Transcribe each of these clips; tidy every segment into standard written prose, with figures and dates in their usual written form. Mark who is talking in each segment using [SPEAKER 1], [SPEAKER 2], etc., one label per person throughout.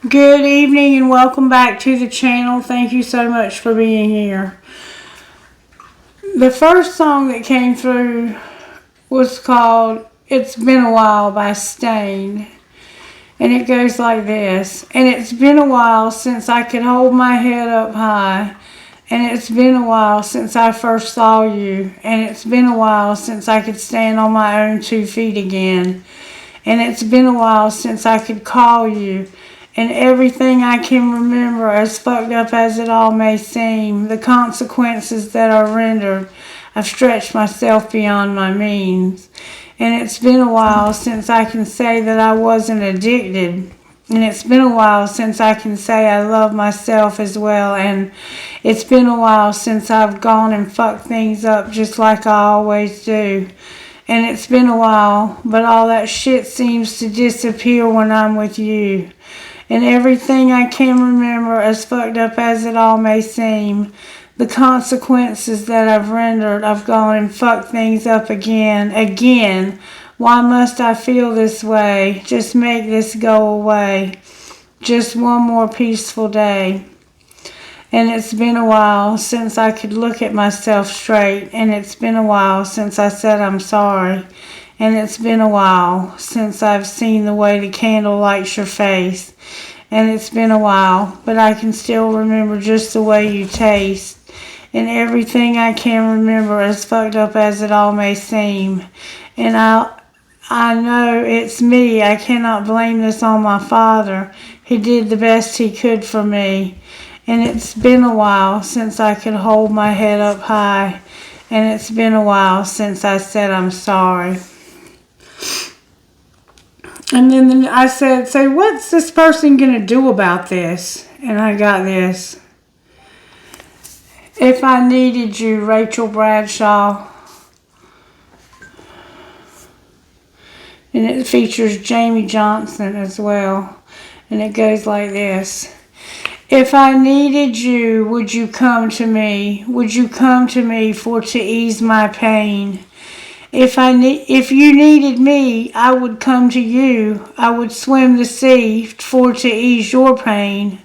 [SPEAKER 1] Good evening and welcome back to the channel. Thank you so much for being here. The first song that came through was called It's Been a While by Stain. And it goes like this. And it's been a while since I could hold my head up high. And it's been a while since I first saw you. And it's been a while since I could stand on my own 2 feet again. And it's been a while since I could call you. And everything I can remember, as fucked up as it all may seem, the consequences that are rendered, I've stretched myself beyond my means. And it's been a while since I can say that I wasn't addicted. And it's been a while since I can say I love myself as well. And it's been a while since I've gone and fucked things up just like I always do. And it's been a while, but all that shit seems to disappear when I'm with you. And everything I can remember, as fucked up as it all may seem, the consequences that I've rendered, I've gone and fucked things up again. Why must I feel this way? Just make this go away. Just one more peaceful day. And it's been a while since I could look at myself straight. And it's been a while since I said I'm sorry. And it's been a while since I've seen the way the candle lights your face. And it's been a while, but I can still remember just the way you taste. And everything I can remember, as fucked up as it all may seem. And I know it's me. I cannot blame this on my father. He did the best he could for me. And it's been a while since I could hold my head up high. And it's been a while since I said I'm sorry. And then I said, so what's this person going to do about this? And I got this. If I Needed You, Rachel Bradshaw. And it features Jamie Johnson as well. And it goes like this. If I needed you, would you come to me? Would you come to me for to ease my pain? If you needed me, I would come to you. I would swim the sea for to ease your pain.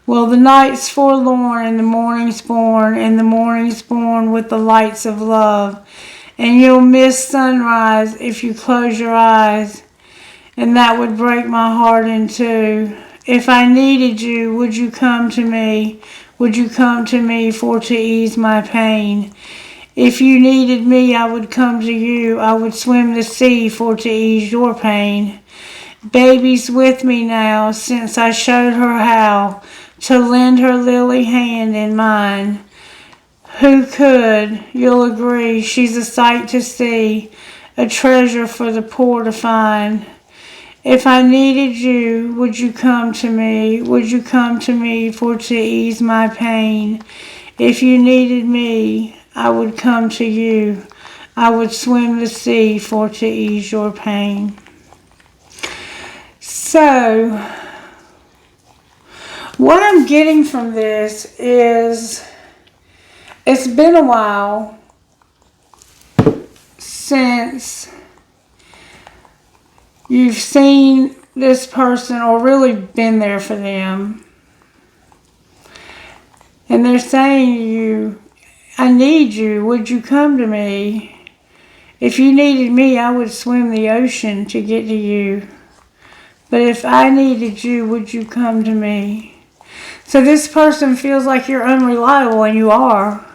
[SPEAKER 1] Well, the night's forlorn and the morning's born, and the morning's born with the lights of love. And you'll miss sunrise if you close your eyes, and that would break my heart in two. If I needed you, would you come to me? Would you come to me for to ease my pain? If you needed me, I would come to you. I would swim the sea for to ease your pain. Baby's with me now, since I showed her how to lend her lily hand in mine. Who could? You'll agree, she's a sight to see, a treasure for the poor to find. If I needed you, would you come to me? Would you come to me for to ease my pain? If you needed me, I would come to you. I would swim the sea for to ease your pain. So, what I'm getting from this is, it's been a while since you've seen this person or really been there for them. And they're saying to you, I need you. Would you come to me? If you needed me, I would swim the ocean to get to you. But if I needed you, would you come to me? So this person feels like you're unreliable, and you are.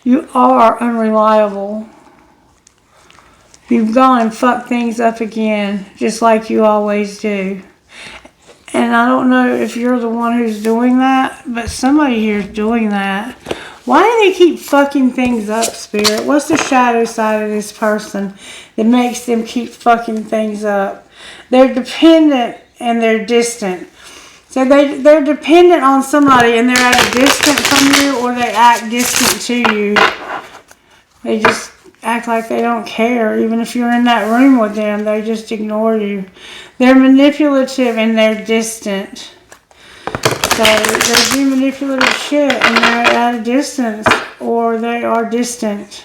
[SPEAKER 1] You are unreliable. You've gone and fucked things up again, just like you always do. And I don't know if you're the one who's doing that, but somebody here is doing that. Why do they keep fucking things up, Spirit? What's the shadow side of this person that makes them keep fucking things up? They're dependent and they're distant. So they're dependent on somebody and they're at a distance from you, or they act distant to you. They just act like they don't care. Even if you're in that room with them, they just ignore you. They're manipulative and they're distant. So they do manipulative shit and they're at a distance, or they are distant.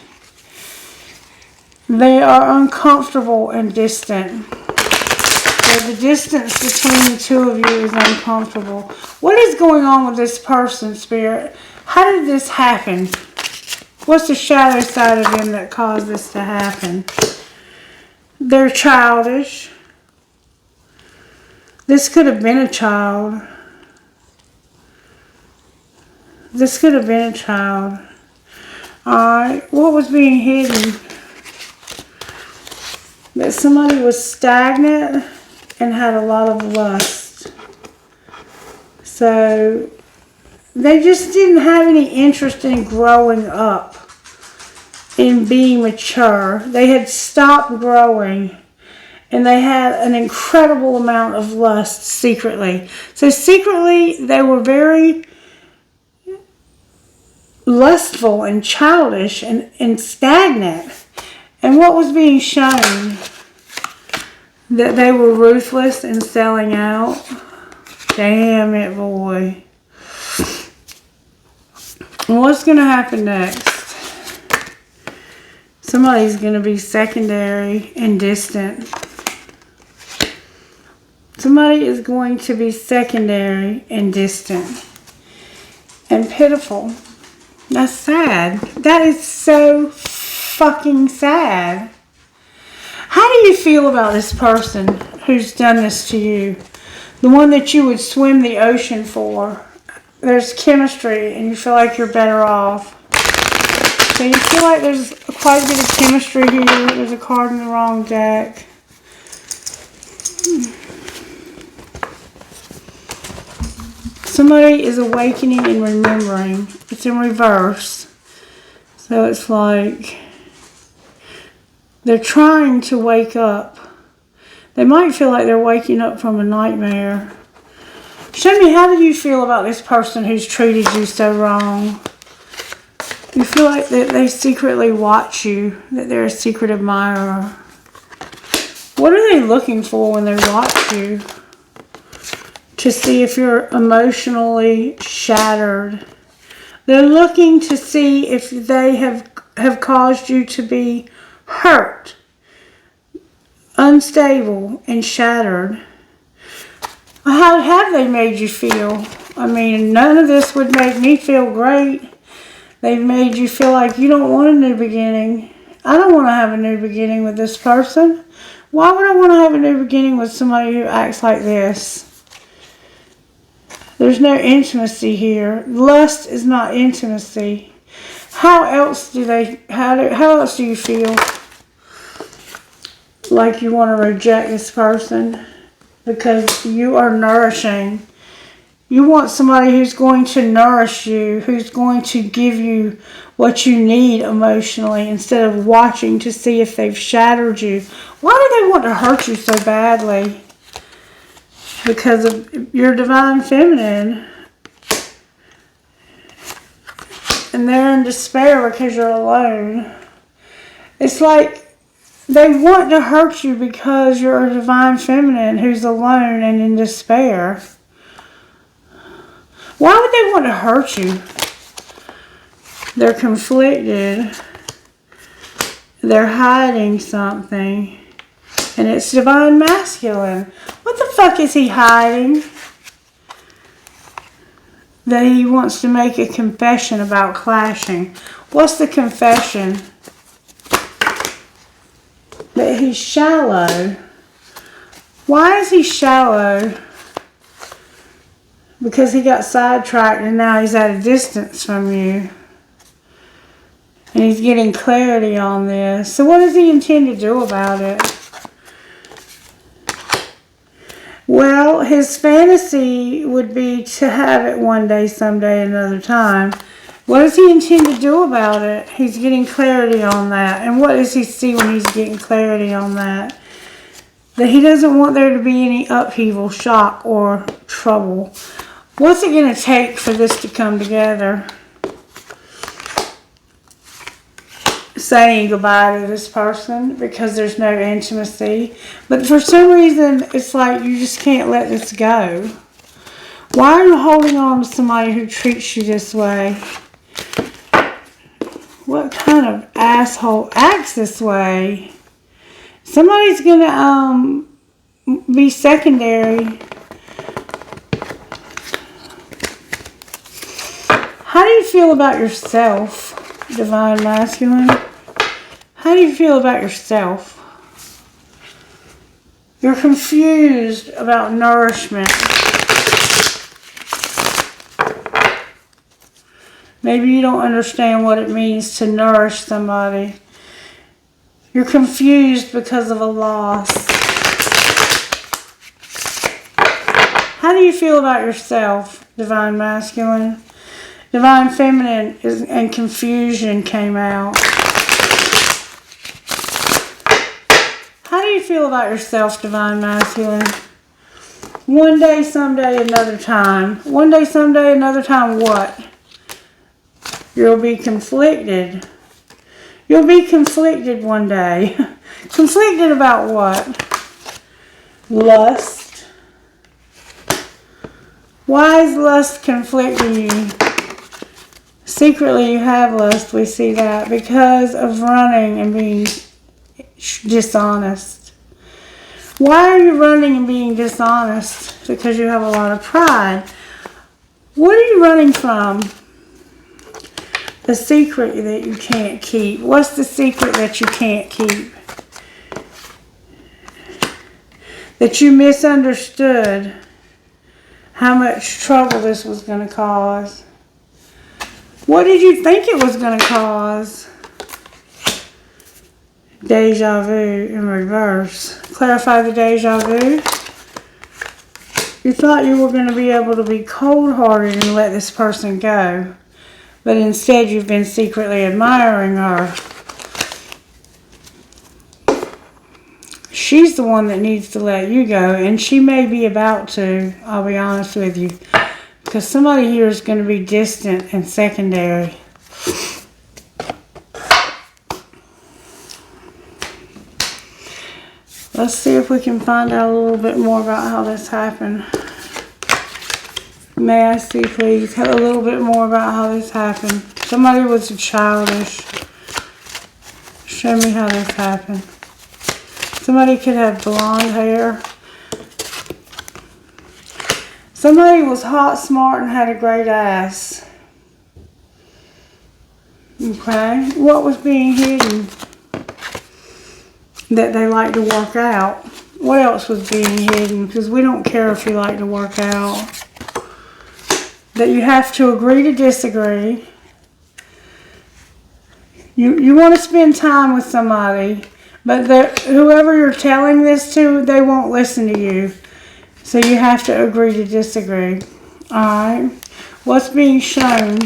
[SPEAKER 1] They are uncomfortable and distant. They're the distance between the two of you is uncomfortable. What is going on with this person, Spirit? How did this happen? What's the shadow side of them that caused this to happen? They're childish. This could have been a child. This could have been a child. Alright, what was being hidden? That somebody was stagnant and had a lot of lust. So, they just didn't have any interest in growing up, in being mature. They had stopped growing, and they had an incredible amount of lust secretly. So secretly, they were very lustful and childish and stagnant. And what was being shown? That they were ruthless and selling out. Damn it, boy. What's going to happen next? Somebody's going to be secondary and distant. Somebody is going to be secondary and distant. And pitiful. That's sad. That is so fucking sad. How do you feel about this person who's done this to you? The one that you would swim the ocean for. There's chemistry and you feel like you're better off. So you feel like there's quite a bit of chemistry here. There's a card in the wrong deck. Somebody is awakening and remembering. It's in reverse. So it's like they're trying to wake up. They might feel like they're waking up from a nightmare. Show me, how do you feel about this person who's treated you so wrong? You feel like that they secretly watch you, that they're a secret admirer. What are they looking for when they watch you? To see if you're emotionally shattered. They're looking to see if they have caused you to be hurt, unstable, and shattered. How have they made you feel? I mean, none of this would make me feel great. They've made you feel like you don't want a new beginning. I don't want to have a new beginning with this person. Why would I want to have a new beginning with somebody who acts like this? There's no intimacy here. Lust is not intimacy. How else do you feel like you want to reject this person? Because you are nourishing. You want somebody who's going to nourish you, who's going to give you what you need emotionally instead of watching to see if they've shattered you. Why do they want to hurt you so badly? Because of your divine feminine. And they're in despair because you're alone. It's like they want to hurt you because you're a divine feminine who's alone and in despair. Why would they want to hurt you? They're conflicted. They're hiding something. And it's divine masculine. What the fuck is he hiding? That he wants to make a confession about clashing. What's the confession? That he's shallow. Why is he shallow? Because he got sidetracked and now he's at a distance from you. And he's getting clarity on this. So what does he intend to do about it? Well, his fantasy would be to have it one day, someday, another time. What does he intend to do about it? He's getting clarity on that. And what does he see when he's getting clarity on that? That he doesn't want there to be any upheaval, shock, or trouble. What's it going to take for this to come together? Saying goodbye to this person because there's no intimacy. But for some reason, it's like you just can't let this go. Why are you holding on to somebody who treats you this way? What kind of asshole acts this way? Somebody's going to be secondary. How do you feel about yourself, Divine Masculine? How do you feel about yourself? You're confused about nourishment. Maybe you don't understand what it means to nourish somebody. You're confused because of a loss. How do you feel about yourself, Divine Masculine? Divine Feminine and confusion came out. How do you feel about yourself, Divine Masculine? One day, someday, another time. One day, someday, another time what? You'll be conflicted. You'll be conflicted one day. Conflicted about what? Lust. Why is lust conflicting you? Secretly you have lust, we see that, because of running and being dishonest. Why are you running and being dishonest? Because you have a lot of pride. What are you running from? The secret that you can't keep. What's the secret that you can't keep? That you misunderstood how much trouble this was going to cause. What did you think it was going to cause? Deja vu in reverse. Clarify the deja vu. You thought you were going to be able to be cold-hearted and let this person go. But instead you've been secretly admiring her. She's the one that needs to let you go. And she may be about to, I'll be honest with you. Because somebody here is going to be distant and secondary. Let's see if we can find out a little bit more about how this happened. May I see, please, a little bit more about how this happened. Somebody was childish. Show me how this happened. Somebody could have blonde hair. Somebody was hot, smart, and had a great ass. Okay. What was being hidden? That they like to work out. What else was being hidden? Because we don't care if you like to work out. That you have to agree to disagree. You want to spend time with somebody, but whoever you're telling this to, they won't listen to you. So you have to agree to disagree. Alright. What's being shown?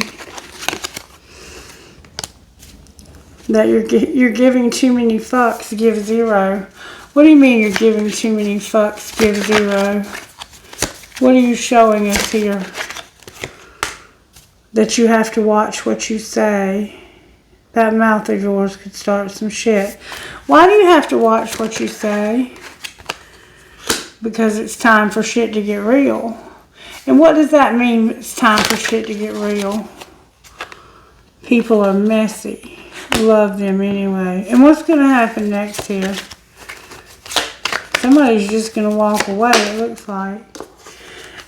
[SPEAKER 1] That you're giving too many fucks, give zero. What do you mean you're giving too many fucks, give zero? What are you showing us here? That you have to watch what you say. That mouth of yours could start some shit. Why do you have to watch what you say? Because it's time for shit to get real. And what does that mean, it's time for shit to get real? People are messy. Love them anyway. And what's going to happen next here? Somebody's just going to walk away, it looks like.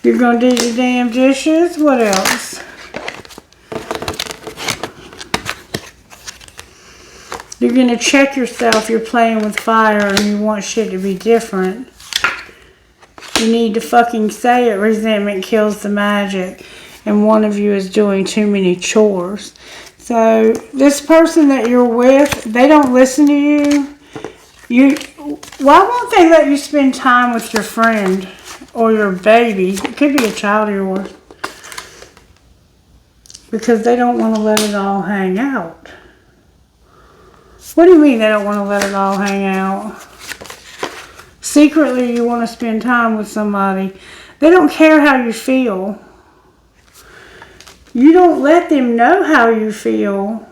[SPEAKER 1] You're going to do your damn dishes? What else? You're going to check yourself. You're playing with fire and you want shit to be different. You need to fucking say it. Resentment kills the magic. And one of you is doing too many chores. So, this person that you're with, they don't listen to you. Why won't they let you spend time with your friend or your baby? It could be a child of yours. Because they don't want to let it all hang out. What do you mean they don't want to let it all hang out? Secretly, you want to spend time with somebody. They don't care how you feel. You don't let them know how you feel.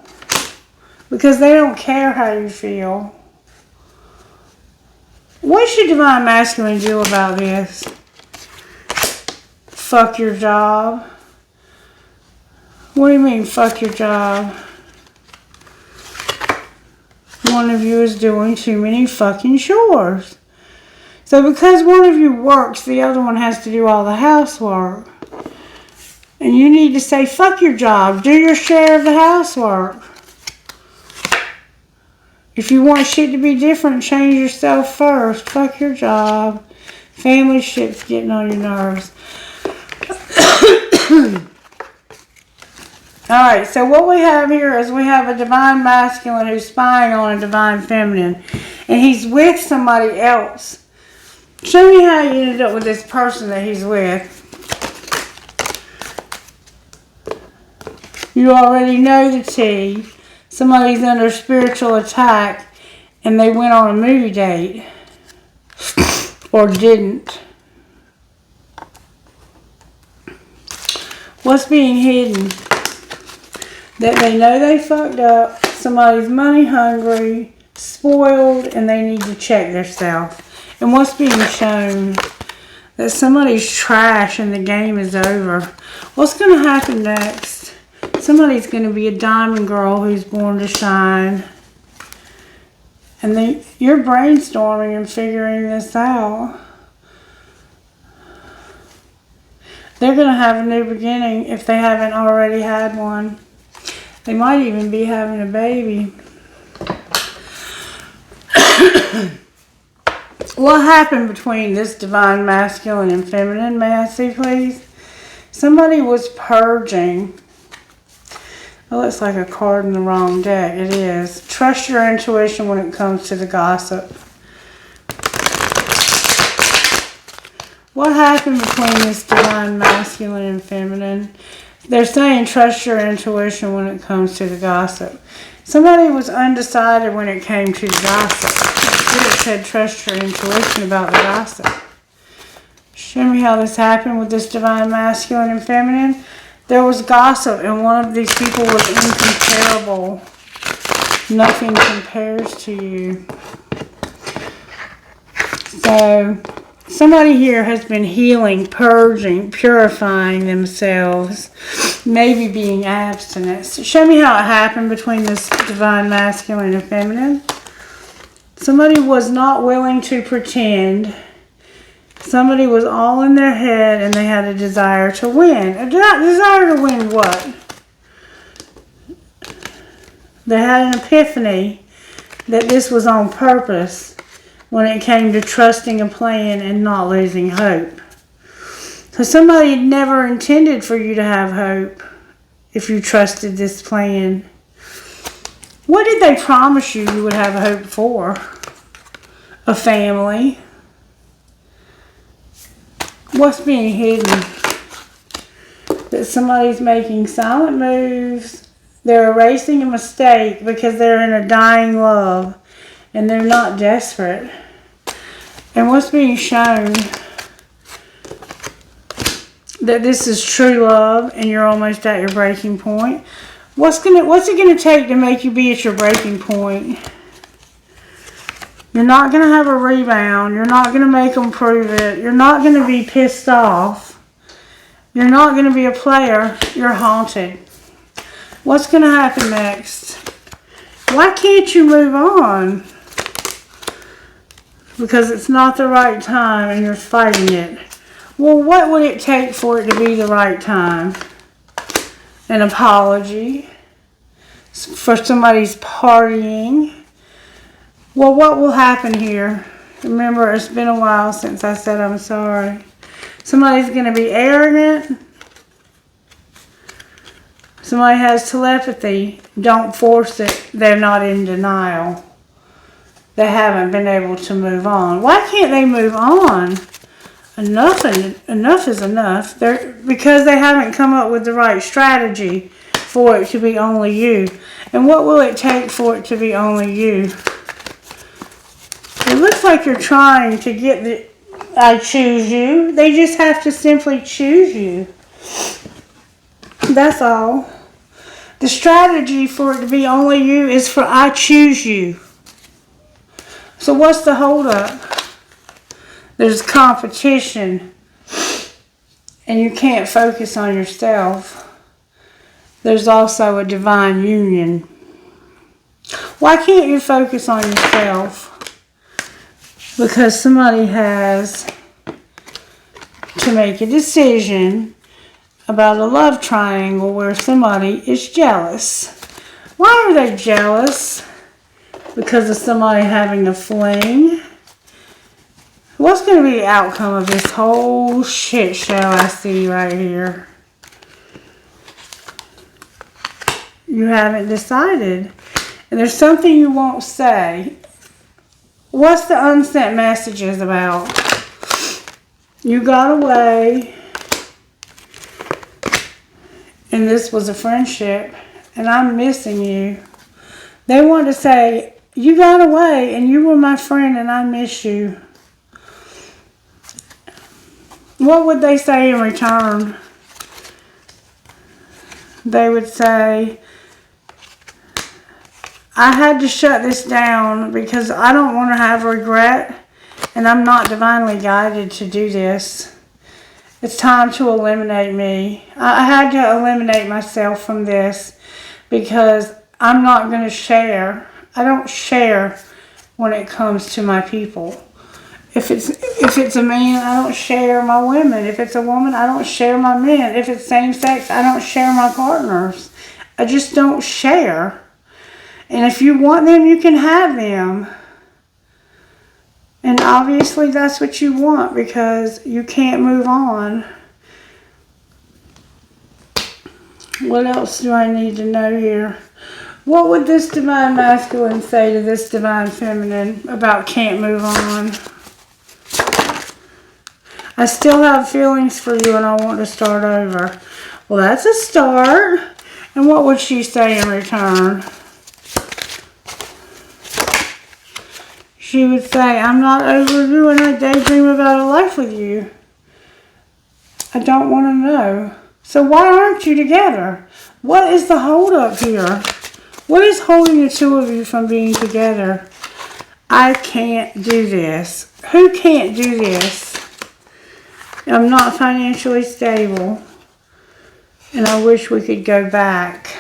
[SPEAKER 1] Because they don't care how you feel. What should Divine Masculine do about this? Fuck your job. What do you mean, fuck your job? One of you is doing too many fucking chores. So because one of you works, the other one has to do all the housework. And you need to say, fuck your job. Do your share of the housework. If you want shit to be different, change yourself first. Fuck your job. Family shit's getting on your nerves. Alright, so what we have here is we have a divine masculine who's spying on a divine feminine. And he's with somebody else. Show me how you ended up with this person that he's with. You already know the tea. Somebody's under spiritual attack and they went on a movie date. Or didn't. What's being hidden? That they know they fucked up. Somebody's money hungry, spoiled, and they need to check themselves. And what's being shown? That somebody's trash and the game is over. What's going to happen next? Somebody's going to be a diamond girl who's born to shine. And you're brainstorming and figuring this out. They're going to have a new beginning if they haven't already had one. They might even be having a baby. What happened between this divine masculine and feminine? May I see, please? Somebody was purging. It looks like a card in the wrong deck. It is. Trust your intuition when it comes to the gossip. What happened between this divine masculine and feminine? They're saying trust your intuition when it comes to the gossip. Somebody was undecided when it came to the gossip. It said trust your intuition about the gossip. Show me how this happened with this divine masculine and feminine. There was gossip and one of these people was incomparable. Nothing compares to you. So somebody here has been healing, purging, purifying themselves, maybe being abstinent. So show me how it happened between this divine masculine and feminine. Somebody was not willing to pretend. Somebody was all in their head and they had a desire to win. A desire to win what? They had an epiphany that this was on purpose when it came to trusting a plan and not losing hope. So somebody had never intended for you to have hope if you trusted this plan. What did they promise you would have hope for? A family. What's being hidden? That somebody's making silent moves. They're erasing a mistake because they're in a dying love and they're not desperate. And what's being shown? That this is true love and you're almost at your breaking point. What's it gonna take to make you be at your breaking point? You're not going to have a rebound. You're not going to make them prove it. You're not going to be pissed off. You're not going to be a player. You're haunted. What's going to happen next? Why can't you move on? Because it's not the right time and you're fighting it. Well, what would it take for it to be the right time? An apology. For somebody's partying. Well, what will happen here? Remember, it's been a while since I said I'm sorry. Somebody's going to be arrogant. Somebody has telepathy. Don't force it. They're not in denial. They haven't been able to move on. Why can't they move on? Enough is enough. Because they haven't come up with the right strategy for it to be only you. And what will it take for it to be only you? It looks like you're trying to get the I choose you. They just have to simply choose you. That's all. The strategy for it to be only you is for I choose you. So what's the holdup? There's competition. And you can't focus on yourself. There's also a divine union. Why can't you focus on yourself? because somebody has to make a decision about a love triangle where somebody is jealous. Why are they jealous? Because of somebody having a fling? What's going to be the outcome of this whole shit show I see right here? You haven't decided. And there's something you won't say. What's the unsent messages about? You got away. And this was a friendship. And I'm missing you. They want to say, you got away and you were my friend and I miss you. What would they say in return? They would say, I had to shut this down because I don't want to have regret and I'm not divinely guided to do this. It's time to eliminate me. I had to eliminate myself from this because I'm not going to share. I don't share when it comes to my people. If it's a man, I don't share my women. If it's a woman, I don't share my men. If it's same sex, I don't share my partners. I just don't share. And if you want them, you can have them. And obviously that's what you want because you can't move on. What else do I need to know here? What would this divine masculine say to this divine feminine about can't move on? I still have feelings for you and I want to start over. Well, that's a start. And what would she say in return? She would say, I'm not over you and I daydream about a life with you. I don't want to know. So why aren't you together? What is the holdup here? What is holding the two of you from being together? I can't do this. Who can't do this? I'm not financially stable. And I wish we could go back.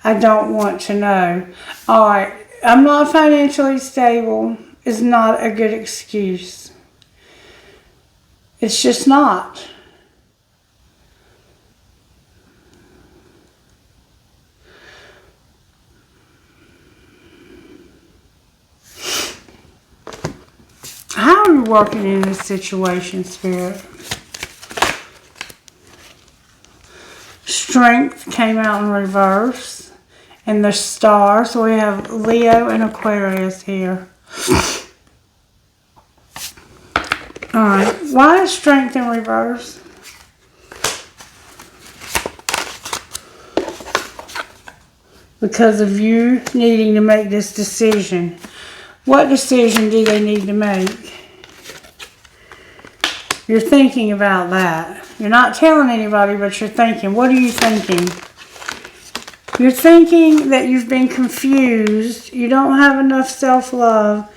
[SPEAKER 1] I don't want to know. Alright, I'm not financially stable is not a good excuse. It's just not. How are you working in this situation, Spirit? Strength came out in reverse. And the star. So we have Leo and Aquarius here. Alright. Why is strength in reverse? Because of you needing to make this decision. What decision do they need to make? You're thinking about that. You're not telling anybody, but you're thinking. What are you thinking? You're thinking that you've been confused. You don't have enough self-love.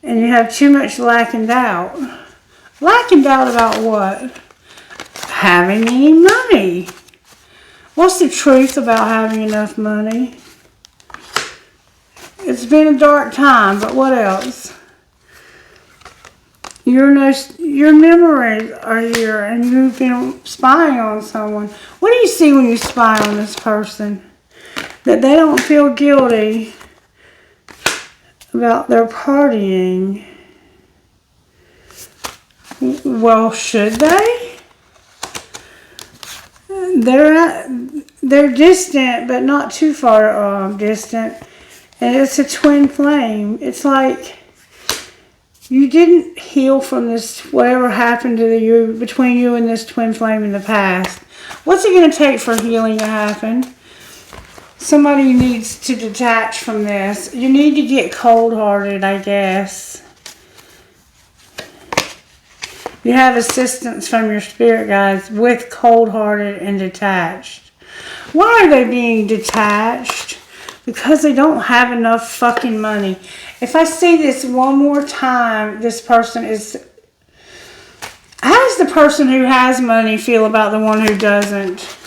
[SPEAKER 1] And you have too much lack and doubt. Lack and doubt about what? Having any money. What's the truth about having enough money? It's been a dark time, but what else? Your memories are here and you've been spying on someone. What do you see when you spy on this person? That they don't feel guilty about their partying. Well, should they? They're distant, but not too far distant. And it's a twin flame. It's like you didn't heal from this, whatever happened to you between you and this twin flame in the past. What's it going to take for healing to happen? Somebody needs to detach from this. You need to get cold-hearted, I guess. You have assistance from your spirit guides with cold-hearted and detached. Why are they being detached? Because they don't have enough fucking money. If I see this one more time, this person is... How does the person who has money feel about the one who doesn't?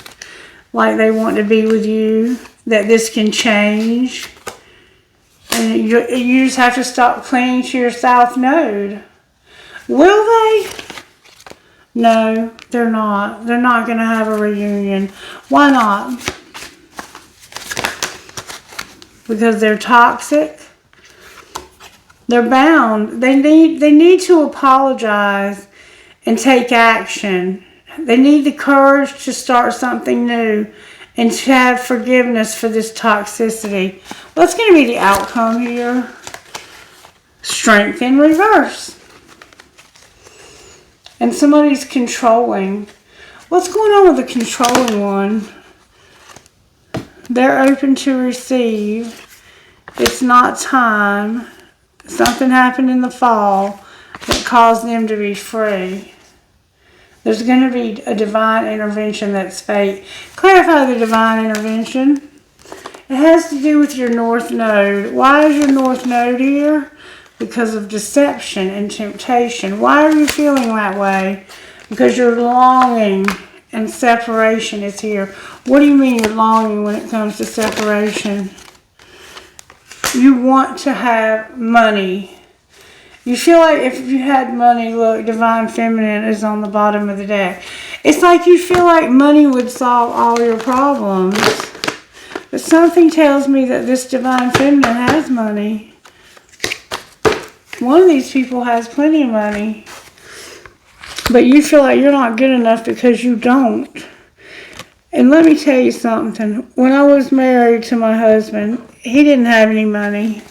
[SPEAKER 1] Like they want to be with you? That this can change? And you just have to stop clinging to your south node. Will they? No, they're not. They're not going to have a reunion. Why not? Because they're toxic. They're bound. They need to apologize and take action. They need the courage to start something new and to have forgiveness for this toxicity. What's going to be the outcome here? Strength in reverse. And somebody's controlling. What's going on with the controlling one? They're open to receive. It's not time. Something happened in the fall that caused them to be free. There's going to be a divine intervention that's fate. Clarify the divine intervention. It has to do with your north node. Why is your north node here? Because of deception and temptation. Why are you feeling that way? Because you're longing and separation is here. What do you mean you're longing when it comes to separation? You want to have money. You feel like if you had money, look, Divine Feminine is on the bottom of the deck. It's like you feel like money would solve all your problems. But something tells me that this Divine Feminine has money. One of these people has plenty of money. But you feel like you're not good enough because you don't. And let me tell you something. When I was married to my husband, he didn't have any money.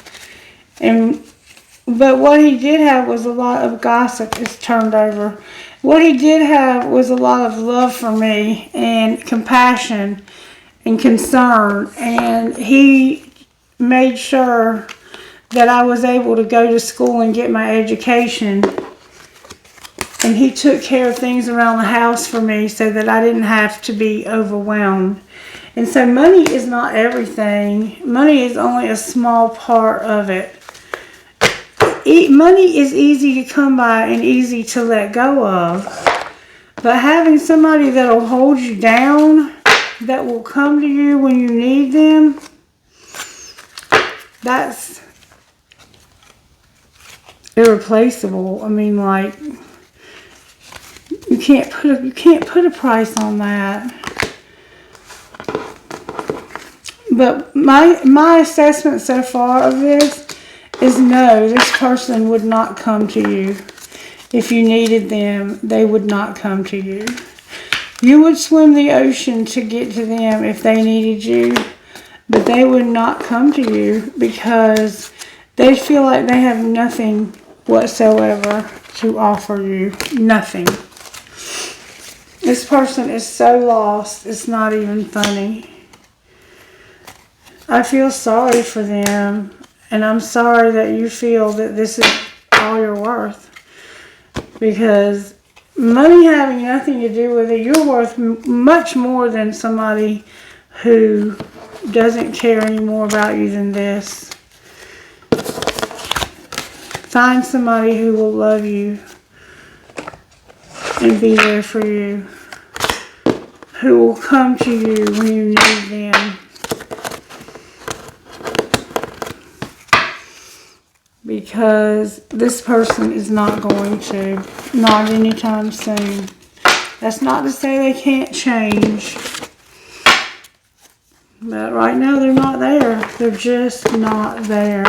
[SPEAKER 1] But what he did have was a lot of gossip. It's turned over. What he did have was a lot of love for me and compassion and concern. And he made sure that I was able to go to school and get my education. And he took care of things around the house for me so that I didn't have to be overwhelmed. And so money is not everything. Money is only a small part of it. Money is easy to come by and easy to let go of. But having somebody that will hold you down, that will come to you when you need them, that's irreplaceable. I mean, like, you can't put a price on that. But my assessment so far of this is no, this person would not come to you. If you needed them, they would not come to you. You would swim the ocean to get to them if they needed you, but they would not come to you because they feel like they have nothing whatsoever to offer you. Nothing. This person is so lost, it's not even funny. I feel sorry for them, and I'm sorry that you feel that this is all you're worth. Because money having nothing to do with it, you're worth much more than somebody who doesn't care any more about you than this. Find somebody who will love you and be there for you, who will come to you when you need them. Because this person is not going to, not anytime soon. That's not to say they can't change, but right now they're not there. They're just not there.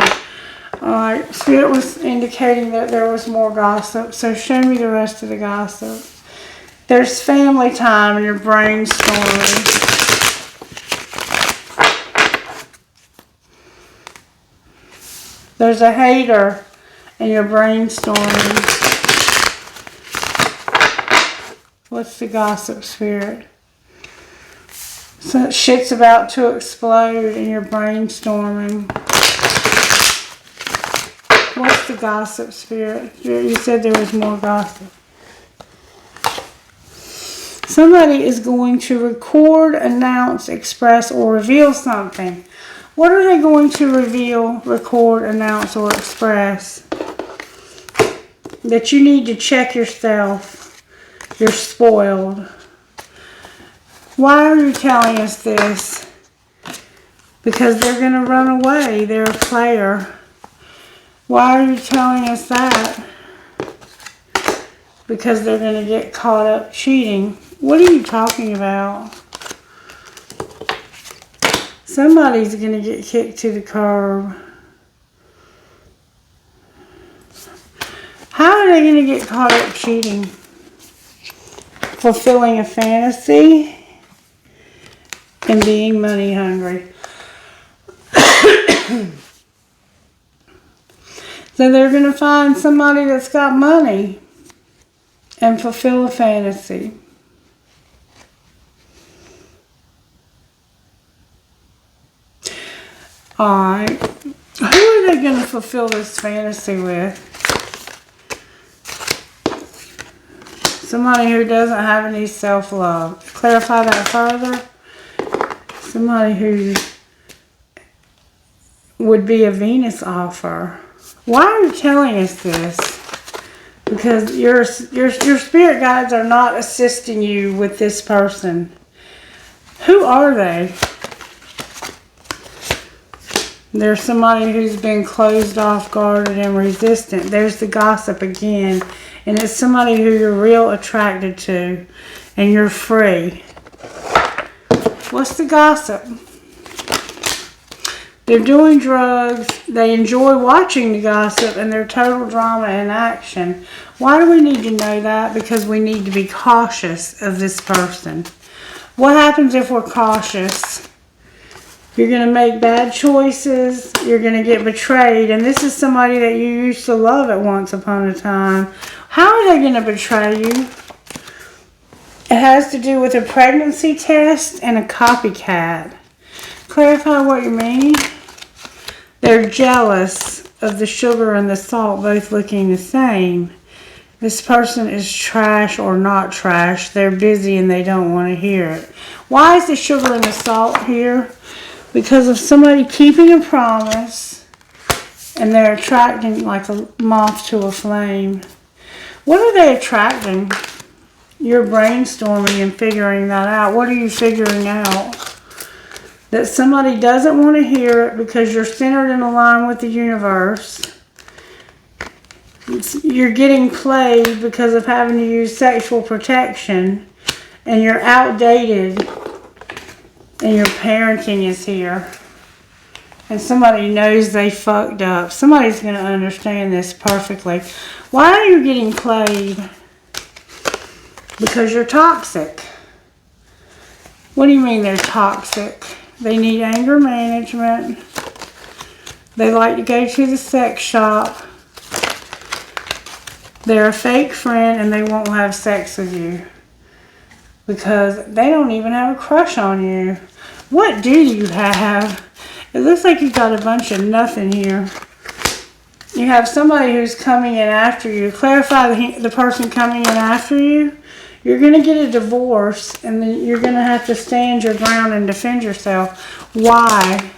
[SPEAKER 1] Alright, Spirit was indicating that there was more gossip, so show me the rest of the gossip. There's family time and your brainstorming. There's a hater and you're brainstorming. What's the gossip, Spirit? So shit's about to explode and you're brainstorming. What's the gossip, Spirit? You said there was more gossip. Somebody is going to record, announce, express, or reveal something. What are they going to reveal, record, announce, or express? That you need to check yourself. You're spoiled. Why are you telling us this? Because they're going to run away. They're a player. Why are you telling us that? Because they're going to get caught up cheating. What are you talking about? Somebody's going to get kicked to the curb. How are they going to get caught up cheating? Fulfilling a fantasy and being money hungry. So they're going to find somebody that's got money and fulfill a fantasy. Alright. Who are they going to fulfill this fantasy with? Somebody who doesn't have any self-love. Clarify that further. Somebody who would be a Venus offer. Why are you telling us this? Because your spirit guides are not assisting you with this person. Who are they? There's somebody who's been closed off, guarded, and resistant. There's the gossip again. And it's somebody who you're real attracted to. And you're free. What's the gossip? They're doing drugs. They enjoy watching the gossip. And they're total drama and action. Why do we need to know that? Because we need to be cautious of this person. What happens if we're cautious? You're going to make bad choices. You're going to get betrayed. And this is somebody that you used to love at once upon a time. How are they going to betray you? It has to do with a pregnancy test and a copycat. Clarify what you mean. They're jealous of the sugar and the salt both looking the same. This person is trash or not trash. They're busy and they don't want to hear it. Why is the sugar and the salt here? Because of somebody keeping a promise and they're attracting like a moth to a flame. What are they attracting? You're brainstorming and figuring that out. What are you figuring out? That somebody doesn't want to hear it because you're centered and aligned with the universe. You're getting played because of having to use sexual protection. And you're outdated. And your parenting is here. And somebody knows they fucked up. Somebody's going to understand this perfectly. Why are you getting played? Because you're toxic. What do you mean they're toxic? They need anger management. They like to go to the sex shop. They're a fake friend and they won't have sex with you. Because they don't even have a crush on you. What do you have? It looks like you've got a bunch of nothing here. You have somebody who's coming in after you. Clarify the person coming in after you. You're going to get a divorce and then you're going to have to stand your ground and defend yourself. Why?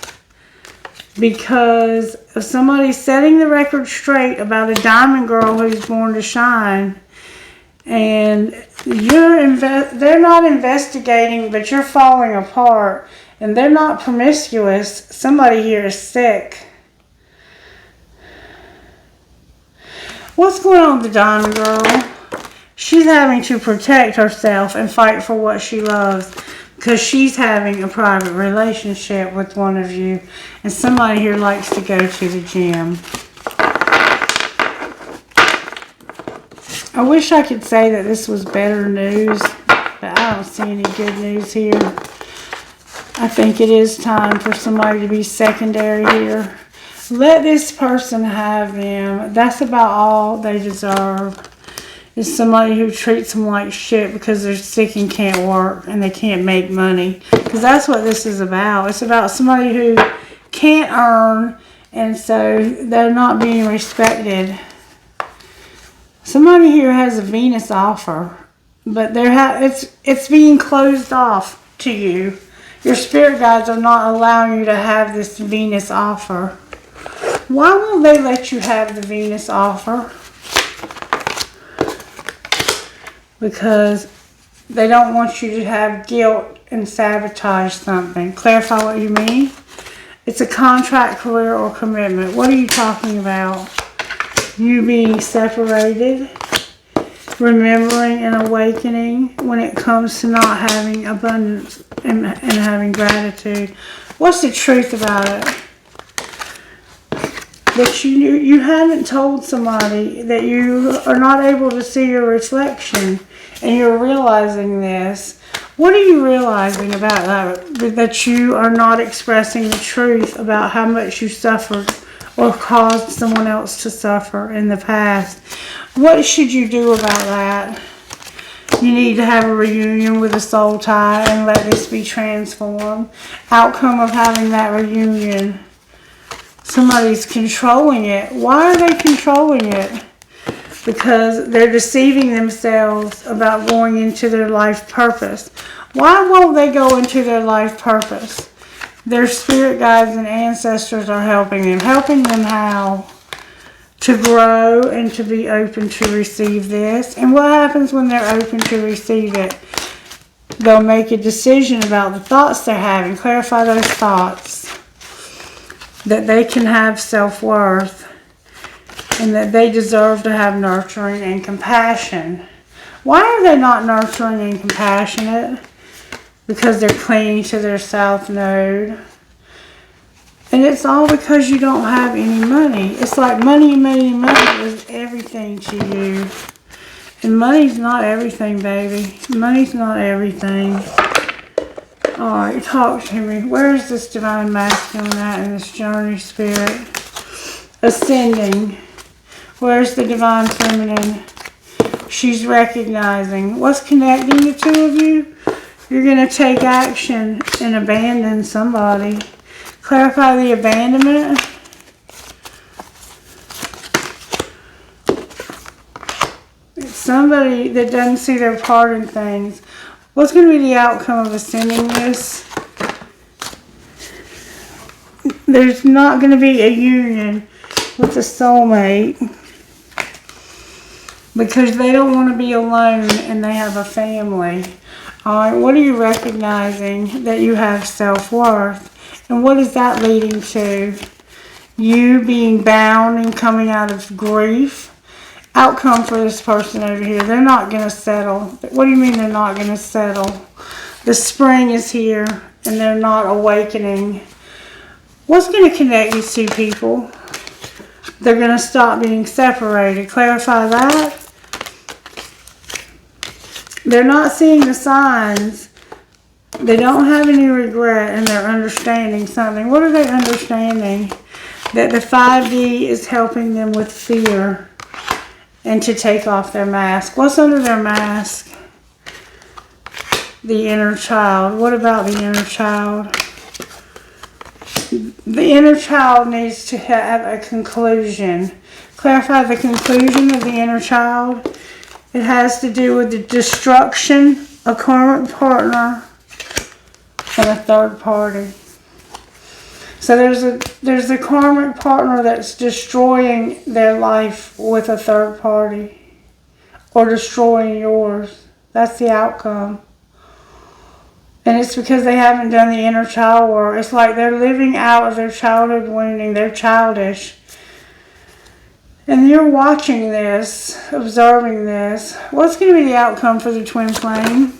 [SPEAKER 1] Because of somebody setting the record straight about a diamond girl who's born to shine. And they're not investigating, but you're falling apart. And they're not promiscuous. Somebody here is sick. What's going on with the diamond girl? She's having to protect herself and fight for what she loves. Because she's having a private relationship with one of you. And somebody here likes to go to the gym. I wish I could say that this was better news, but I don't see any good news here. I think it is time for somebody to be secondary here. Let this person have them. That's about all they deserve. Is somebody who treats them like shit because they're sick and can't work and they can't make money. Because that's what this is about. It's about somebody who can't earn and so they're not being respected. Somebody here has a Venus offer, but it's being closed off to you. Your spirit guides are not allowing you to have this Venus offer. Why won't they let you have the Venus offer? Because they don't want you to have guilt and sabotage something. Clarify what you mean. It's a contract, career, or commitment. What are you talking about? You being separated, remembering and awakening when it comes to not having abundance and having gratitude. What's the truth about it? That you haven't told somebody, that you are not able to see your reflection, and you're realizing this. What are you realizing about that? That you are not expressing the truth about how much you suffered or caused someone else to suffer in the past. What should you do about that? You need to have a reunion with a soul tie and let this be transformed. Outcome of having that reunion. Somebody's controlling it. Why are they controlling it? Because they're deceiving themselves about going into their life purpose. Why won't they go into their life purpose? Their spirit guides and ancestors are helping them. Helping them how? To grow and to be open to receive this. And what happens when they're open to receive it? They'll make a decision about the thoughts they're having. Clarify those thoughts. That they can have self-worth. And that they deserve to have nurturing and compassion. Why are they not nurturing and compassionate? Because they're clinging to their south node. And it's all because you don't have any money. It's like money is everything to you. And money's not everything, baby. Money's not everything. Alright, talk to me. Where's this divine masculine at in this journey, spirit? Ascending. Where's the divine feminine? She's recognizing. What's connecting the two of you? You're going to take action and abandon somebody. Clarify the abandonment. It's somebody that doesn't see their part in things. What's going to be the outcome of ascending this? There's not going to be a union with a soulmate. Because they don't want to be alone and they have a family. Alright, what are you recognizing? That you have self-worth. And what is that leading to? You being bound and coming out of grief. Outcome for this person over here. They're not going to settle. What do you mean they're not going to settle? The spring is here and they're not awakening. What's going to connect these two people? They're going to stop being separated. Clarify that. They're not seeing the signs. They don't have any regret and they're understanding something. What are they understanding? That the 5D is helping them with fear and to take off their mask. What's under their mask? The inner child. What about the inner child? The inner child needs to have a conclusion. Clarify the conclusion of the inner child. It has to do with the destruction, a karmic partner, and a third party. So there's a karmic partner that's destroying their life with a third party. Or destroying yours. That's the outcome. And it's because they haven't done the inner child work. It's like they're living out of their childhood wounding. They're childish. And you're watching this, observing this. What's going to be the outcome for the twin flame?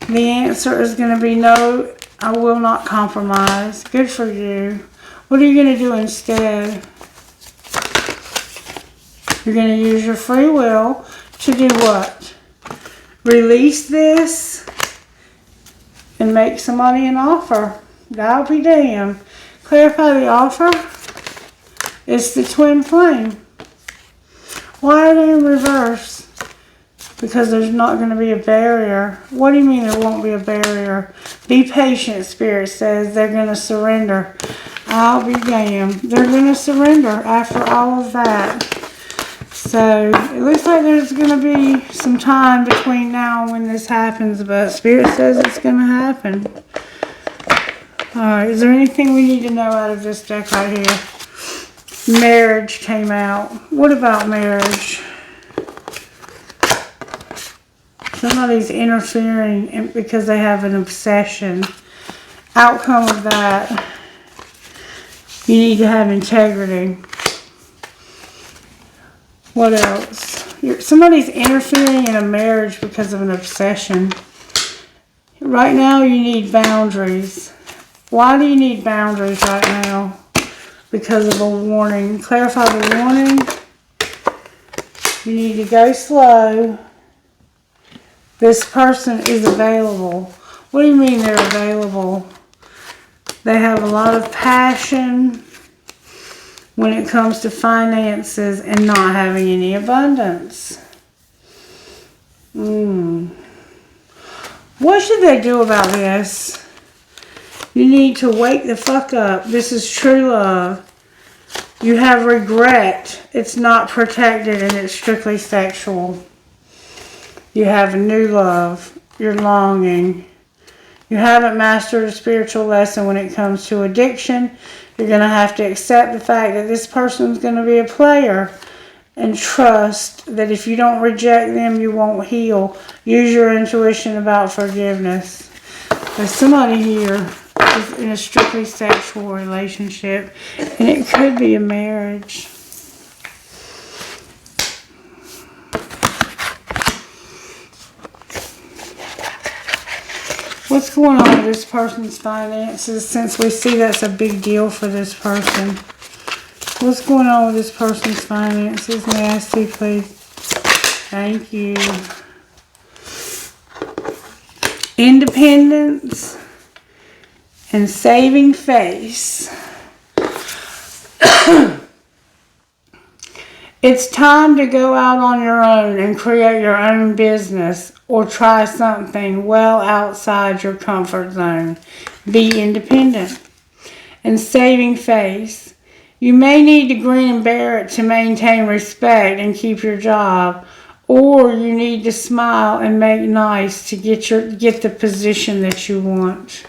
[SPEAKER 1] The answer is going to be no, I will not compromise. Good for you. What are you going to do instead? You're going to use your free will to do what? Release this and make somebody an offer. I'll be damned. Clarify the offer. It's the twin flame. Why are they in reverse? Because there's not going to be a barrier. What do you mean there won't be a barrier? Be patient, Spirit says. They're going to surrender. I'll be damned. They're going to surrender after all of that. So, it looks like there's going to be some time between now and when this happens, but Spirit says it's going to happen. Alright, is there anything we need to know out of this deck right here? Marriage came out. What about marriage? Somebody's interfering because they have an obsession. Outcome of that. You need to have integrity. What else? Somebody's interfering in a marriage because of an obsession. Right now you need boundaries. Why do you need boundaries right now? Because of a warning. Clarify the warning. You need to go slow. This person is available. What do you mean they're available? They have a lot of passion when it comes to finances and not having any abundance. What should they do about this? You need to wake the fuck up. This is true love. You have regret. It's not protected and it's strictly sexual. You have a new love. You're longing. You haven't mastered a spiritual lesson when it comes to addiction. You're going to have to accept the fact that this person's going to be a player and trust that if you don't reject them, you won't heal. Use your intuition about forgiveness. There's somebody here is in a strictly sexual relationship, and it could be a marriage. What's going on with this person's finances, since we see that's a big deal for this person? What's going on with this person's finances? May I see, please? Thank you. Independence and saving face. It's time to go out on your own and create your own business or try something well outside your comfort zone. Be independent. And saving face. You may need to grin and bear it to maintain respect and keep your job, or you need to smile and make nice to get the position that you want.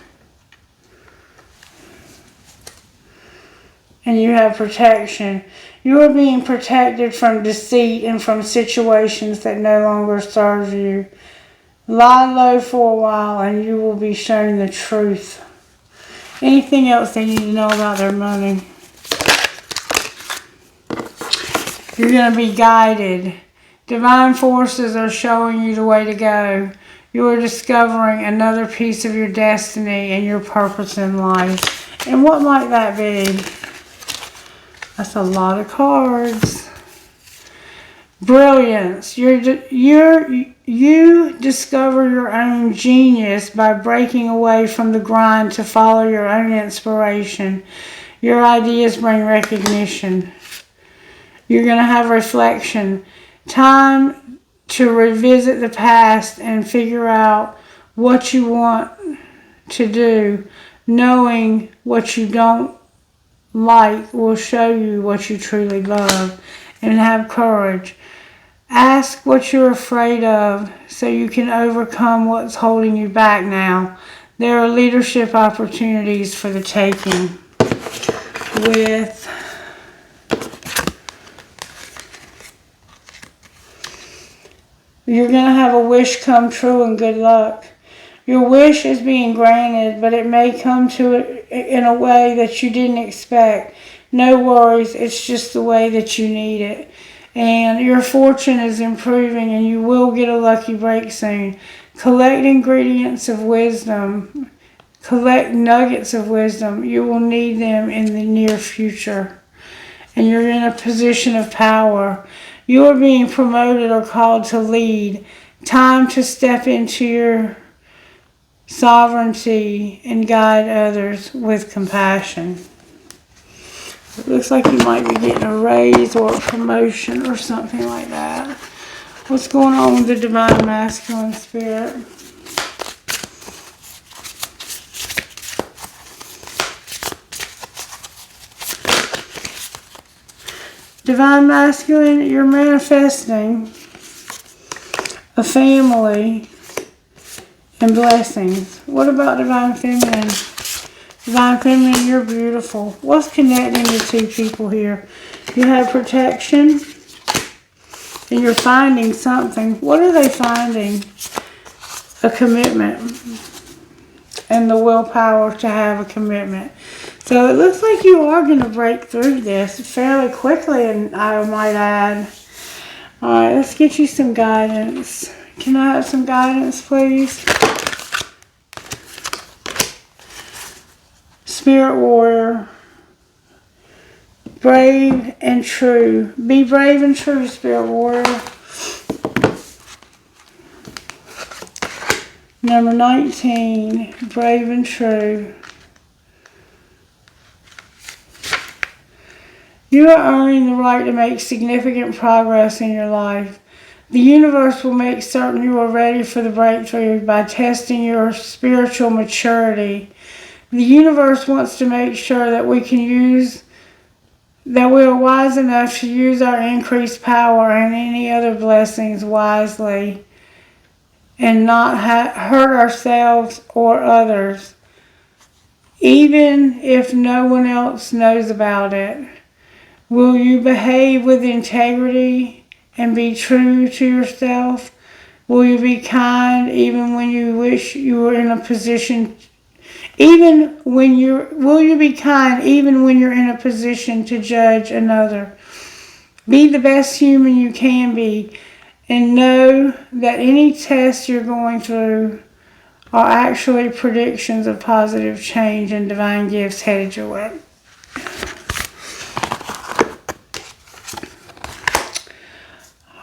[SPEAKER 1] And you have protection. You are being protected from deceit and from situations that no longer serve you. Lie low for a while and you will be shown the truth. Anything else they need to know about their money? You're going to be guided. Divine forces are showing you the way to go. You are discovering another piece of your destiny and your purpose in life. And what might that be? That's a lot of cards. Brilliance. You discover your own genius by breaking away from the grind to follow your own inspiration. Your ideas bring recognition. You're going to have reflection. Time to revisit the past and figure out what you want to do. Knowing what you don't like will show you what you truly love. And have courage. Ask what you're afraid of so you can overcome what's holding you back now. There are leadership opportunities for the taking. You're going to have a wish come true and good luck. Your wish is being granted, but it may come to it in a way that you didn't expect. No worries, it's just the way that you need it. And your fortune is improving and you will get a lucky break soon. Collect ingredients of wisdom. Collect nuggets of wisdom. You will need them in the near future. And you're in a position of power. You are being promoted or called to lead. Time to step into your sovereignty and guide others with compassion. It looks like you might be getting a raise or a promotion or something like that. What's going on with the Divine Masculine Spirit? Divine Masculine, you're manifesting a family and blessings. What about Divine Feminine? Divine Feminine, you're beautiful. What's connecting the two people here? You have protection and you're finding something. What are they finding? A commitment and the willpower to have a commitment. So it looks like you are going to break through this fairly quickly, and I might add. Alright, let's get you some guidance. Can I have some guidance, please? Spirit warrior. Brave and true. Be brave and true, spirit warrior. Number 19. Brave and true. You are earning the right to make significant progress in your life. The universe will make certain you are ready for the breakthrough by testing your spiritual maturity. The universe wants to make sure that we are wise enough to use our increased power and any other blessings wisely and not hurt ourselves or others, even if no one else knows about it. Will you behave with integrity and be true to yourself? Will you be kind even when you wish you were in a position will you be kind even when you're in a position to judge another? Be the best human you can be, and know that any tests you're going through are actually predictions of positive change and divine gifts headed your way.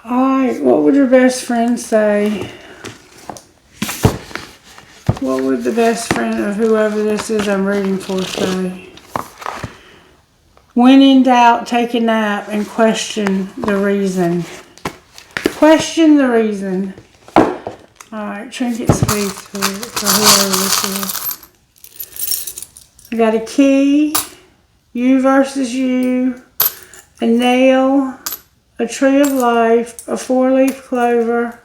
[SPEAKER 1] Alright, what would your best friend say? What would the best friend of whoever this is I'm reading for say? When in doubt, take a nap and question the reason. Question the reason. Alright, trinket speaks for whoever this is. I got a key, you versus you, a nail, a tree of life, a 4-leaf clover,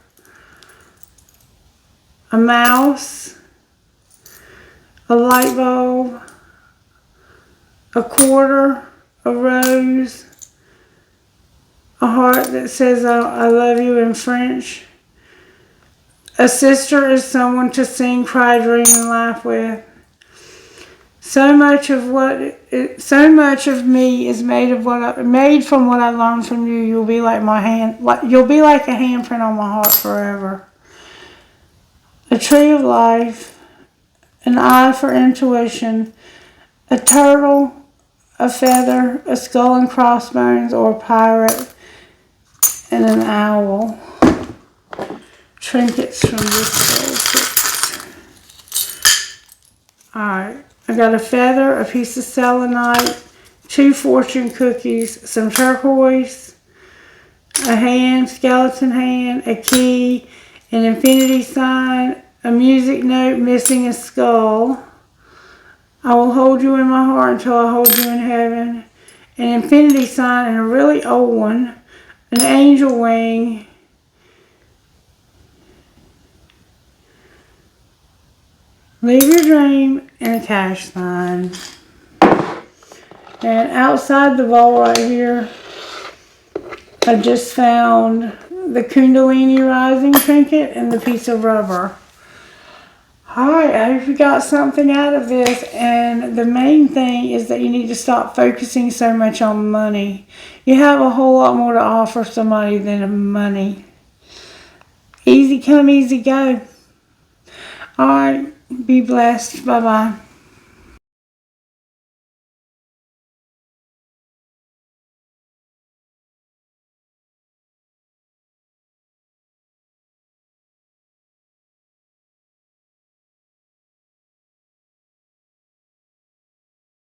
[SPEAKER 1] a mouse, a light bulb, a quarter, a rose, a heart that says I love you in French. A sister is someone to sing, cry, dream, and laugh with. So much of me is made from what I learned from you. You'll be like you'll be like a handprint on my heart forever. A tree of life, an eye for intuition, a turtle, a feather, a skull and crossbones, or a pirate, and an owl. Trinkets from this book. Alright, I got a feather, a piece of selenite, 2 fortune cookies, some turquoise, a hand, skeleton hand, a key, an infinity sign, a music note missing a skull. I will hold you in my heart until I hold you in heaven. An infinity sign and a really old one. An angel wing. Leave your dream and a cash sign. And outside the vault right here, I just found the Kundalini Rising trinket and the piece of rubber. Alright, I hope you got something out of this, and the main thing is that you need to stop focusing so much on money. You have a whole lot more to offer somebody than money. Easy come, easy go. Alright, be blessed. Bye-bye.